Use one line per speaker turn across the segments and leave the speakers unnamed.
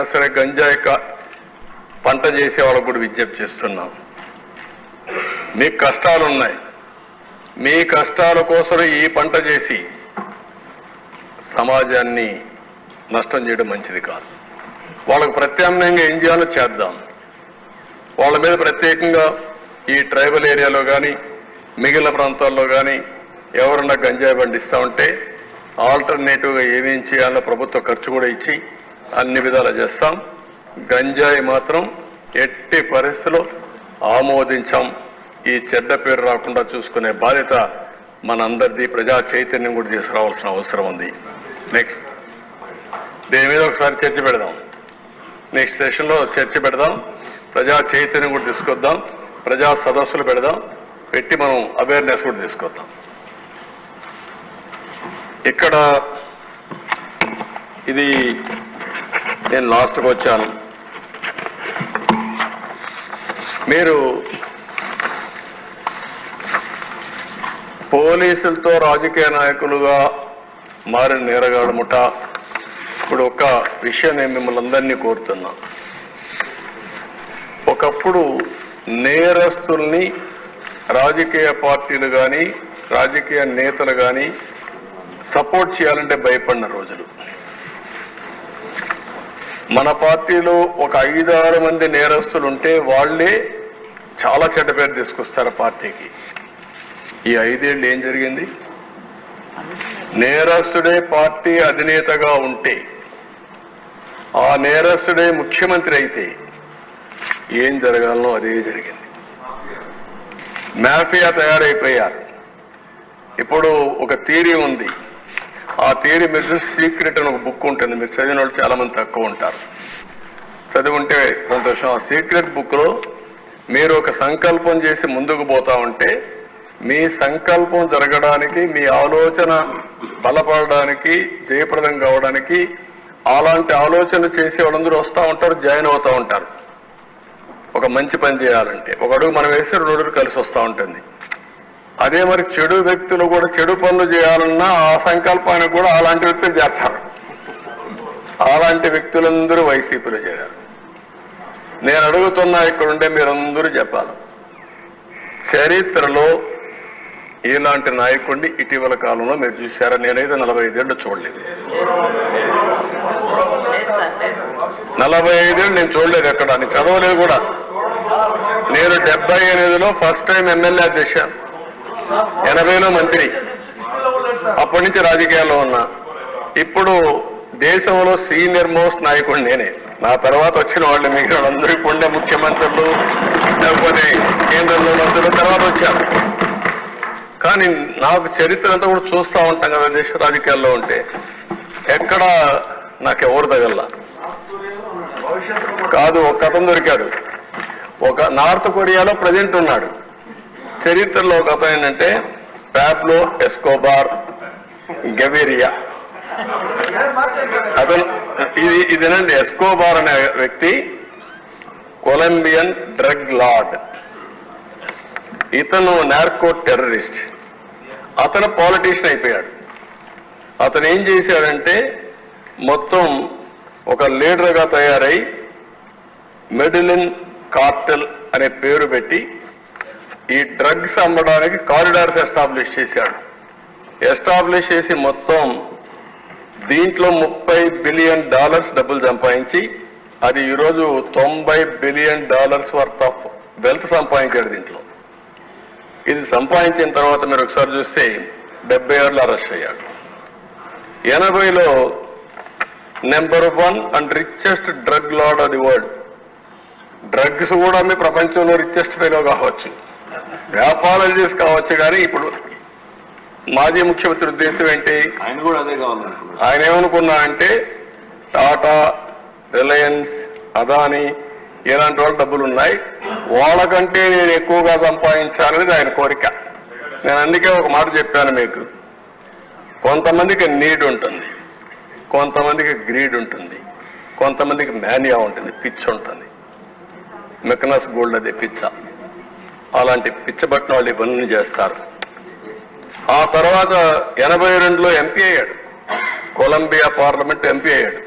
ఎవరైనా సరే గంజాయి పంట చేసే వాళ్ళకు కూడా విజ్ఞప్తి చేస్తున్నాం. మీకు కష్టాలు ఉన్నాయి, మీ కష్టాల కోసం ఈ పంట చేసి సమాజాన్ని నష్టం చేయడం మంచిది కాదు. వాళ్ళకు ప్రత్యామ్నాయంగా ఏం చేయాలో చేద్దాం. వాళ్ళ మీద ప్రత్యేకంగా ఈ ట్రైబల్ ఏరియాలో కానీ మిగిలిన ప్రాంతాల్లో కానీ ఎవరన్నా గంజాయి పండిస్తూ ఉంటే ఆల్టర్నేటివ్గా ఏమేం చేయాలో ప్రభుత్వ ఖర్చు కూడా ఇచ్చి అన్ని విధాలు చేస్తాం. గంజాయి మాత్రం ఎట్టి పరిస్థితుల్లో ఆమోదించాం. ఈ చెడ్డ పేరు రాకుండా చూసుకునే బాధ్యత మనందరిది. ప్రజా చైతన్యం కూడా తీసుకురావాల్సిన అవసరం ఉంది. నెక్స్ట్ దీని మీద ఒకసారి చర్చ పెడదాం. నెక్స్ట్ సెషన్లో చర్చ పెడదాం. ప్రజా చైతన్యం కూడా తీసుకొద్దాం. ప్రజా సదస్సులు పెడదాం. పెట్టి మనం అవేర్నెస్ కూడా తీసుకొద్దాం. ఇక్కడ ఇది నేను లాస్ట్కి వచ్చాను. మీరు పోలీసులతో రాజకీయ నాయకులుగా మారిన నేరగాడు ముఠ. ఇప్పుడు ఒక విషయం నేను మిమ్మల్ని అందరినీ కోరుతున్నా. ఒకప్పుడు నేరస్తుల్ని రాజకీయ పార్టీలు కానీ రాజకీయ నేతలు కానీ సపోర్ట్ చేయాలంటే భయపడిన రోజులు. మన పార్టీలో ఒక 5-6 మంది నేరస్తులు ఉంటే వాళ్లే చాలా చెడ్డ పేరు తీసుకొస్తారు పార్టీకి. ఈ 5 ఏళ్ళు ఏం జరిగింది? నేరస్తుడే పార్టీ అధినేతగా ఉంటే, ఆ నేరస్తుడే ముఖ్యమంత్రి అయితే ఏం జరగాలనో అదే జరిగింది. మాఫియా తయారైపోయారు. ఇప్పుడు ఒక థియరీ ఉంది. ఆ థియరీ మీరు సీక్రెట్ అని ఒక బుక్ ఉంటుంది. మీరు చదివిన వాళ్ళు చాలా మంది తక్కువ ఉంటారు. చదివి ఉంటే సంతోషం. ఆ సీక్రెట్ బుక్లో మీరు ఒక సంకల్పం చేసి ముందుకు పోతా ఉంటే మీ సంకల్పం జరగడానికి, మీ ఆలోచన బలపడడానికి, జయప్రదం కావడానికి అలాంటి ఆలోచన చేసే వాళ్ళందరూ వస్తూ ఉంటారు, జాయిన్ అవుతూ ఉంటారు. ఒక మంచి పని చేయాలంటే ఒక అడుగు మనం వేస్తే 2 అడుగులు కలిసి వస్తూ ఉంటుంది. అదే మరి చెడు వ్యక్తులు కూడా చెడు పనులు చేయాలన్నా ఆ సంకల్పానికి కూడా అలాంటి వ్యక్తులు చేస్తారు. అలాంటి వ్యక్తులందరూ వైసీపీలో చేరారు. నేను అడుగుతున్నా, ఇక్కడుండే మీరందరూ చెప్పాలి, చరిత్రలో ఇలాంటి నాయకుడిని ఇటీవల కాలంలో మీరు చూశారా? నేనైతే 45 ఏళ్ళు చూడలేదు. 45 ఏళ్ళు నేను చూడలేదు ఎక్కడ. నేను చదవలేదు కూడా. నేను 78లో ఫస్ట్ టైం ఎమ్మెల్యే చేశాను, 80లో మంత్రి. అప్పటి నుంచి రాజకీయాల్లో ఉన్నా. ఇప్పుడు దేశంలో సీనియర్ మోస్ట్ నాయకుడు నేనే. నా తర్వాత వచ్చిన వాళ్ళు మిగిలిన వాళ్ళందరూ ఇప్పుడుండే ముఖ్యమంత్రులు లేకపోతే కేంద్రంలో మంత్రులు తర్వాత వచ్చారు. కానీ నాకు చరిత్ర అంతా కూడా చూస్తూ ఉంటాం కదా దేశ రాజకీయాల్లో ఉంటే. ఎక్కడ నాకెవరు తగల్లా కాదు. ఒక అతను దొరికాడు. ఒక నార్త్ కొరియాలో ప్రజెంట్ ఉన్నాడు. చరిత్రలో ఒక అతను ఏంటంటే పాబ్లో ఎస్కోబార్ గెవిరియా. అతను ఇదేనండి. ఎస్కోబార్ అనే వ్యక్తి కొలంబియన్ డ్రగ్ లార్డ్. ఇతను నార్కో టెర్రరిస్ట్. అతను పాలిటీషియన్ అయిపోయాడు. అతను ఏం చేశాడంటే మొత్తం ఒక లీడర్గా తయారై మెడిలిన్ కార్టెల్ అనే పేరు పెట్టి ఈ డ్రగ్స్ అమ్మడానికి కారిడార్స్ ఎస్టాబ్లిష్ చేశాడు. ఎస్టాబ్లిష్ చేసి మొత్తం దీంట్లో $30 బిలియన్ డబ్బులు సంపాదించి అది ఈరోజు $90 బిలియన్ వర్త్ ఆఫ్ వెల్త్ సంపాదించాడు దీంట్లో. ఇది సంపాదించిన తర్వాత మీరు ఒకసారి చూస్తే 76లో అరెస్ట్ అయ్యాడు. 80లో number 1 and richest drug lord of the world. Drugs కూడా మీ ప్రపంచంలో రిచెస్ట్ ఫెలో కావచ్చు, వ్యాపారాలు చేసి కావచ్చు. కానీ ఇప్పుడు మాజీ ముఖ్యమంత్రి ఉద్దేశం ఏంటి?
ఆయన కూడా అదే కావాలి.
ఆయన ఏమనుకున్నా అంటే టాటా, రిలయన్స్, అదానీ ఇలాంటి వాళ్ళు డబ్బులు ఉన్నాయి, వాళ్ళకంటే నేను ఎక్కువగా సంపాదించాలనేది ఆయన కోరిక. నేను అందుకే ఒక మాట చెప్పాను మీకు. కొంతమందికి నీడ్ ఉంటుంది, కొంతమందికి గ్రీడ్ ఉంటుంది, కొంతమందికి మేనియా ఉంటుంది, పిచ్చ ఉంటుంది. మెకనస్ గోల్డ్ అదే పిచ్చ. అలాంటి పిచ్చబట్టిన వాళ్ళు ఇవన్నీ చేస్తారు. ఆ తర్వాత 82లో ఎంపీ అయ్యాడు. కొలంబియా పార్లమెంట్ ఎంపీ అయ్యాడు.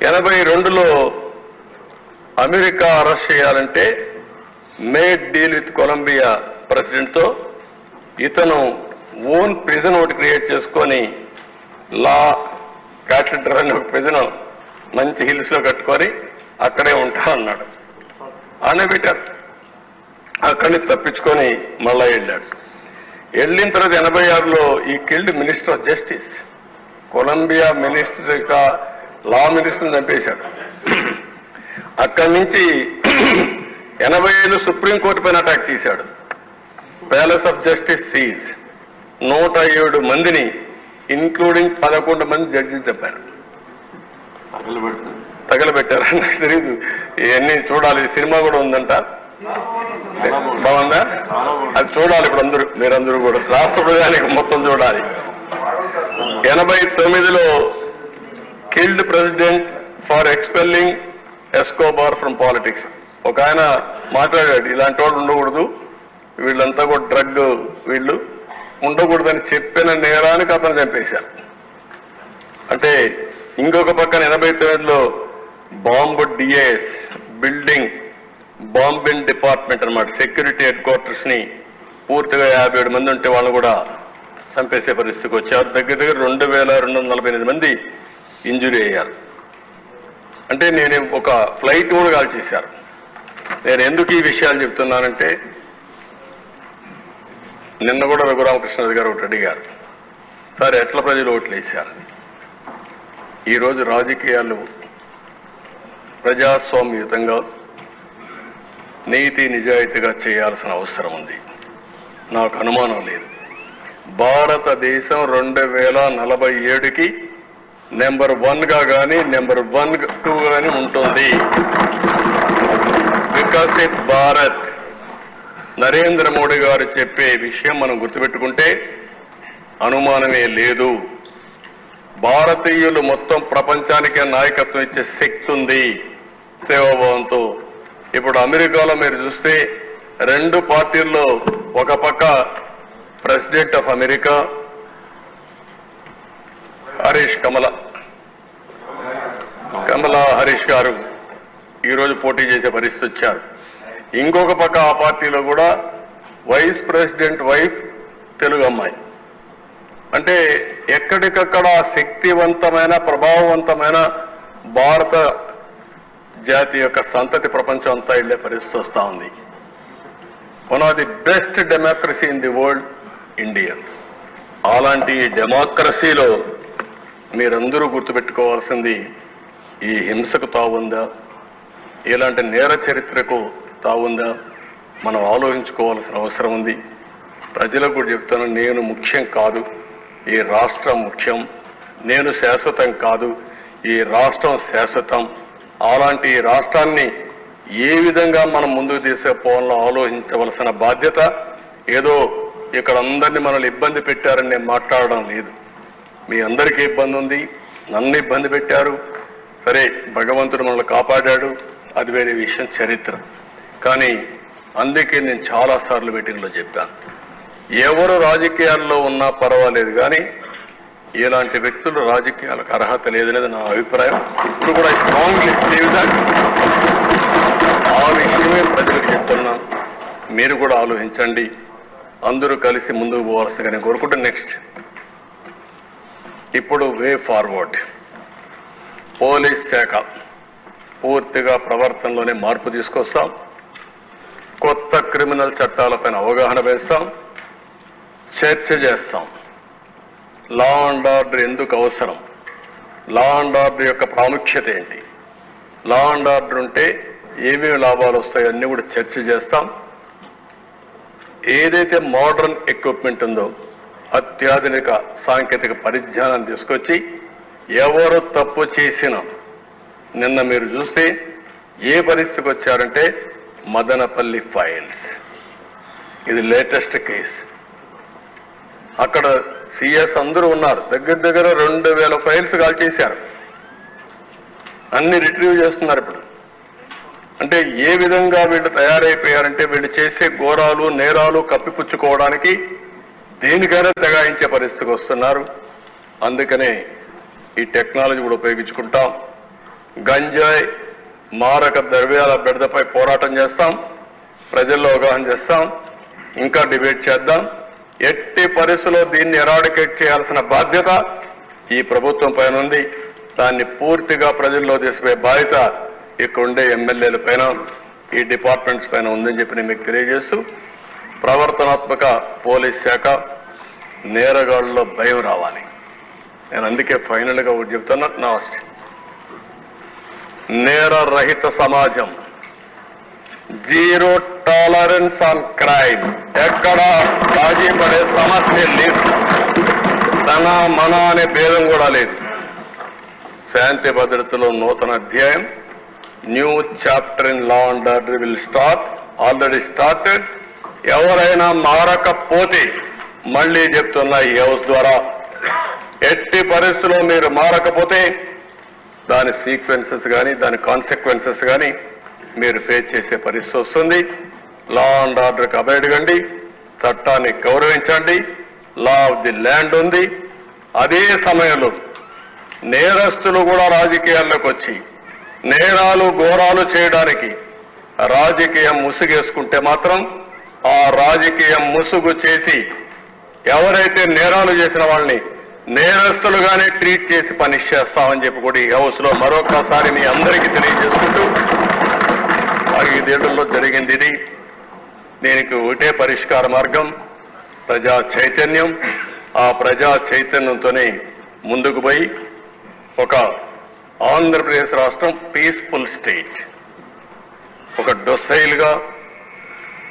82లో అమెరికా అరెస్ట్ చేయాలంటే మేడ్ డీల్ విత్ కొలంబియా ప్రెసిడెంట్తో ఇతను ఓన్ ప్రిజన్ ఒకటి క్రియేట్ చేసుకొని లా క్యాథెడ్రల్ అనే ఒక ప్రిజన్ మంచి హిల్స్లో కట్టుకొని అక్కడే ఉంటా అన్నాడు. అనే పెట్టారు. అక్కడి నుంచి తప్పించుకొని మళ్ళా వెళ్ళాడు. వెళ్ళిన తర్వాత 86లో ఈ killed minister of justice, Colombia minister law మినిస్టర్ని చంపేశాడు. అక్కడి నుంచి 85 సుప్రీంకోర్టు పైన అటాక్ చేశాడు. ప్యాలెస్ ఆఫ్ జస్టిస్ సీజ్ 107 మందిని ఇంక్లూడింగ్ 11 మంది జడ్జిలు చెప్పారు. తగలబెట్టారు. నాకు తెలియదు, ఇవన్నీ చూడాలి. సినిమా కూడా ఉందంట, బాగుందా? అది చూడాలి. ఇప్పుడు మీరందరూ కూడా రాష్ట్ర ప్రజానికి మొత్తం చూడాలి. 89లో killed president for expelling Escobar from politics. ఒక ఆయన మాట్లాడాడు, ఇలాంటి వాళ్ళు ఉండకూడదు, వీళ్ళంతా కూడా డ్రగ్ వీళ్ళు ఉండకూడదని చెప్పిన నేరానికి అతను చంపేశారు. అంటే ఇంకొక పక్కన 89లో bomb DIS building bombing department అన్నమాట, సెక్యూరిటీ హెడ్ క్వార్టర్స్ ని పూర్తిగా 57 మంది ఉంటే వాళ్ళు కూడా చంపేసే పరిస్థితికి వచ్చారు. దగ్గర 2248 మంది ఇంజురీ అయ్యారు. అంటే నేను ఒక ఫ్లైట్ కూడా కాల్ చేశారు. నేను ఎందుకు ఈ విషయాలు చెప్తున్నానంటే, నిన్న కూడా రఘురామకృష్ణరాజు గారు ఒకటి అడిగారు, సార్ ఎట్లా ప్రజలు ఓట్లు వేశారు? ఈరోజు రాజకీయాలు ప్రజాస్వామ్యయుతంగా నీతి నిజాయితీగా చేయాల్సిన అవసరం ఉంది. నాకు అనుమానం లేదు. భారతదేశం 2047కి నెంబర్ 1గా కానీ నెంబర్ 2 కానీ ఉంటుంది. వికసిత్ భారత్ నరేంద్ర మోడీ గారు చెప్పే విషయం మనం గుర్తుపెట్టుకుంటే అనుమానమే లేదు. భారతీయులు మొత్తం ప్రపంచానికే నాయకత్వం ఇచ్చే శక్తి ఉంది సేవాభావంతో. ఇప్పుడు అమెరికాలో మీరు చూస్తే 2 పార్టీల్లో, ఒక పక్క ప్రెసిడెంట్ ఆఫ్ అమెరికా కమలా హరీష్ గారు ఈరోజు పోటీ చేసే పరిస్థితి వచ్చారు. ఇంకొక పక్క ఆ పార్టీలో కూడా వైస్ ప్రెసిడెంట్ వైఫ్ తెలుగు అమ్మాయి. అంటే ఎక్కడికక్కడ శక్తివంతమైన ప్రభావవంతమైన భారత జాతి యొక్క సంతతి ప్రపంచం అంతా వెళ్లే పరిస్థితి వస్తూ ఉంది. One of the best democracy in the world India. అలాంటి డెమోక్రసీలో మీరందరూ గుర్తుపెట్టుకోవాల్సింది, ఈ హింసకు తావుందా, ఇలాంటి నేర చరిత్రకు తావుందా, మనం ఆలోచించుకోవాల్సిన అవసరం ఉంది. ప్రజలకు కూడా చెప్తాను, నేను ముఖ్యం కాదు, ఈ రాష్ట్రం ముఖ్యం. నేను శాశ్వతం కాదు, ఈ రాష్ట్రం శాశ్వతం. అలాంటి ఈ రాష్ట్రాన్ని ఏ విధంగా మనం ముందుకు తీసుకుపోవాలో ఆలోచించవలసిన బాధ్యత. ఏదో ఇక్కడ అందరినీ మనల్ని ఇబ్బంది పెట్టారని నేను మాట్లాడడం లేదు. మీ అందరికీ ఇబ్బంది ఉంది, నన్ను ఇబ్బంది పెట్టారు. సరే, భగవంతుడు మనల్ని కాపాడాడు, అది వేరే విషయం, చరిత్ర. కానీ అందుకే నేను చాలాసార్లు మీటింగ్లో చెప్పాను, ఎవరు రాజకీయాల్లో ఉన్నా పర్వాలేదు, కానీ ఇలాంటి వ్యక్తులు రాజకీయాలకు అర్హత లేదనేది నా అభిప్రాయం. ఇప్పుడు కూడా స్ట్రాంగ్లీ బిలీవ్ దట్. ఆ విషయమే ప్రజలకు చెప్తున్నాను. మీరు కూడా ఆలోచించండి, అందరూ కలిసి ముందుకు పోవాల్సిందిగా నేను కోరుకుంటే. నెక్స్ట్, ఇప్పుడు వే ఫార్వర్డ్. పోలీస్ శాఖ పూర్తిగా ప్రవర్తనలోనే మార్పు తీసుకొస్తాం. కొత్త క్రిమినల్ చట్టాలపైన అవగాహన వేస్తాం, చర్చ చేస్తాం. లా అండ్ ఆర్డర్ ఎందుకు అవసరం, లా అండ్ ఆర్డర్ యొక్క ప్రాముఖ్యత ఏంటి, లా అండ్ ఆర్డర్ ఉంటే ఏమేమి లాభాలు వస్తాయో అన్నీ కూడా చర్చ చేస్తాం. ఏదైతే మోడర్న్ ఎక్విప్మెంట్ ఉందో, అత్యాధునిక సాంకేతిక పరిజ్ఞానాన్ని తీసుకొచ్చి ఎవరు తప్పు చేసినా, నిన్న మీరు చూస్తే ఏ పరిస్థితికి వచ్చారంటే మదనపల్లి ఫైల్స్, ఇది లేటెస్ట్ కేసు. అక్కడ సిఎస్ అందరూ ఉన్నారు, దగ్గర 2000 ఫైల్స్ కాల్ చేశారు, అన్ని రిట్రీవ్ చేస్తున్నారు ఇప్పుడు. అంటే ఏ విధంగా వీళ్ళు తయారైపోయారంటే, వీళ్ళు చేసే ఘోరాలు నేరాలు కప్పిపుచ్చుకోవడానికి దేనికైనా తెగాయించే పరిస్థితికి వస్తున్నారు. అందుకనే ఈ టెక్నాలజీ కూడా ఉపయోగించుకుంటాం. గంజాయి మారక ద్రవ్యాల బెడదపై పోరాటం చేస్తాం, ప్రజల్లో అవగాహన చేస్తాం, ఇంకా డిబేట్ చేద్దాం. ఎట్టి పరిస్థితుల్లో దీన్ని ఎరాడికేట్ చేయాల్సిన బాధ్యత ఈ ప్రభుత్వం పైన ఉంది. దాన్ని పూర్తిగా ప్రజల్లో తీసుకుపోయే బాధ్యత ఇక్కడ ఉండే ఎమ్మెల్యేల పైన, ఈ డిపార్ట్మెంట్స్ పైన ఉందని చెప్పి నేను మీకు తెలియజేస్తూ, ప్రవర్తనాత్మక పోలీస్ శాఖ, నేరగాళ్ళలో భయం రావాలి. నేను అందుకే ఫైనల్గా ఒకటి చెప్తున్నా, లాస్ట్ నేర రహిత సమాజం, జీరో టాలరెన్స్ ఆన్ క్రైమ్, ఎక్కడ రాజీ పడే సమస్య లేదు, తన మన అనే భేదం కూడా లేదు. శాంతి భద్రతలో నూతన అధ్యాయం, new chapter in law and order will start, already started. ఎవరైనా మారకపోతే మళ్ళీ చెప్తున్నా ఈ హౌస్ ద్వారా, ఎట్టి పరిస్థితుల్లో మీరు మారకపోతే దాని సీక్వెన్సెస్ కానీ దాని కాన్సిక్వెన్సెస్ కానీ మీరు ఫేస్ చేసే పరిస్థితి వస్తుంది. లా అండ్ ఆర్డర్కి అభయడగండి, చట్టాన్ని గౌరవించండి, లా ఆఫ్ ది ల్యాండ్ ఉంది. అదే సమయంలో నేరస్తులు కూడా రాజకీయాల్లోకి వచ్చి నేరాలు ఘోరాలు చేయడానికి రాజకీయం ముసుగేసుకుంటే మాత్రం ఆ రాజకీయం ముసుగు చేసి ఎవరైతే నేరాలు చేసిన వాళ్ళని నేరస్తులుగానే ట్రీట్ చేసి పనిష్ చేస్తామని చెప్పి కూడా ఈ హౌస్ లో మరొకసారి మీ అందరికీ తెలియజేసుకుంటూ, 5 జరిగింది ఇది. దీనికి ఒకటే పరిష్కార మార్గం, ప్రజా చైతన్యం. ఆ ప్రజా చైతన్యంతోనే ముందుకు పోయి ఒక ఆంధ్రప్రదేశ్ రాష్ట్రం పీస్ఫుల్ స్టేట్, ఒక డొసైల్గా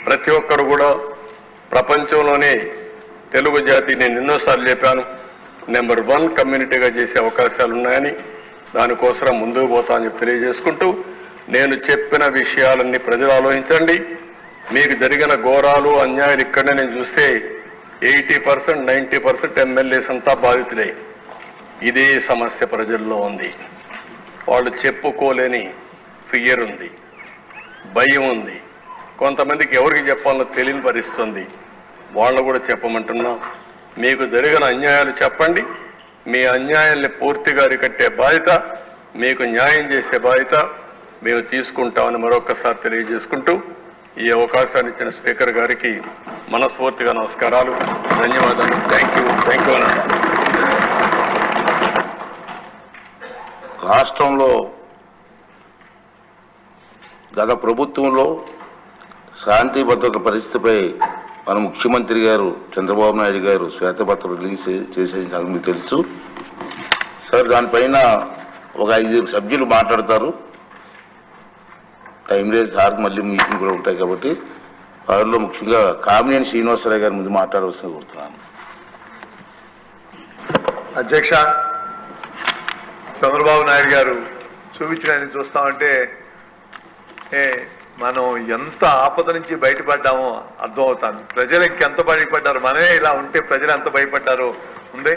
ప్రతి ఒక్కరు కూడా ప్రపంచంలోనే తెలుగు జాతి, నేను ఎన్నోసార్లు చెప్పాను, నెంబర్ 1 కమ్యూనిటీగా చేసే అవకాశాలు ఉన్నాయని, దానికోసం ముందుకు పోతా అని చెప్పి తెలియజేసుకుంటూ, నేను చెప్పిన విషయాలన్నీ ప్రజలు ఆలోచించండి. మీకు జరిగిన ఘోరాలు అన్యాయాలు ఇక్కడనే నేను చూస్తే 80%, 90% ఎమ్మెల్యేస్ అంతా బాధితులే. ఇదే సమస్య ప్రజల్లో ఉంది. వాళ్ళు చెప్పుకోలేని ఫియర్ ఉంది, భయం ఉంది. కొంతమందికి ఎవరికి చెప్పాలో తెలియని పరిస్థితుంది. వాళ్ళు కూడా చెప్పమంటున్నా, మీకు జరిగిన అన్యాయాలు చెప్పండి. మీ అన్యాయాల్ని పూర్తిగా అరికట్టే బాధ్యత, మీకు న్యాయం చేసే బాధ్యత మేము తీసుకుంటామని మరొకసారి తెలియజేసుకుంటూ, ఈ అవకాశాన్ని ఇచ్చిన స్పీకర్ గారికి మనస్ఫూర్తిగా నమస్కారాలు, ధన్యవాదాలు. థ్యాంక్ యూ అన్న.
రాష్ట్రంలో గత ప్రభుత్వంలో శాంతి భద్రత పరిస్థితిపై మన ముఖ్యమంత్రి గారు చంద్రబాబు నాయుడు గారు శ్వేతపత్రం రిలీజ్ చేసే మీకు తెలుసు సార్. దానిపైన ఒక 5 సభ్యులు మాట్లాడతారు. టైం లేదు సార్, మళ్ళీ మీటింగ్ కూడా ఉంటాయి కాబట్టి వారిలో ముఖ్యంగా కామినేని శ్రీనివాసరావు గారి ముందు మాట్లాడవలసిన కోరుతున్నాను.
అధ్యక్ష, చంద్రబాబు నాయుడు గారు చూపించిన చూస్తామంటే మనం ఎంత ఆపద నుంచి బయటపడ్డామో అర్థమవుతుంది. ప్రజలు ఇంకెంత భయపడ్డారు, మనమే ఇలా ఉంటే ప్రజలు ఎంత భయపడ్డారో ఉంది.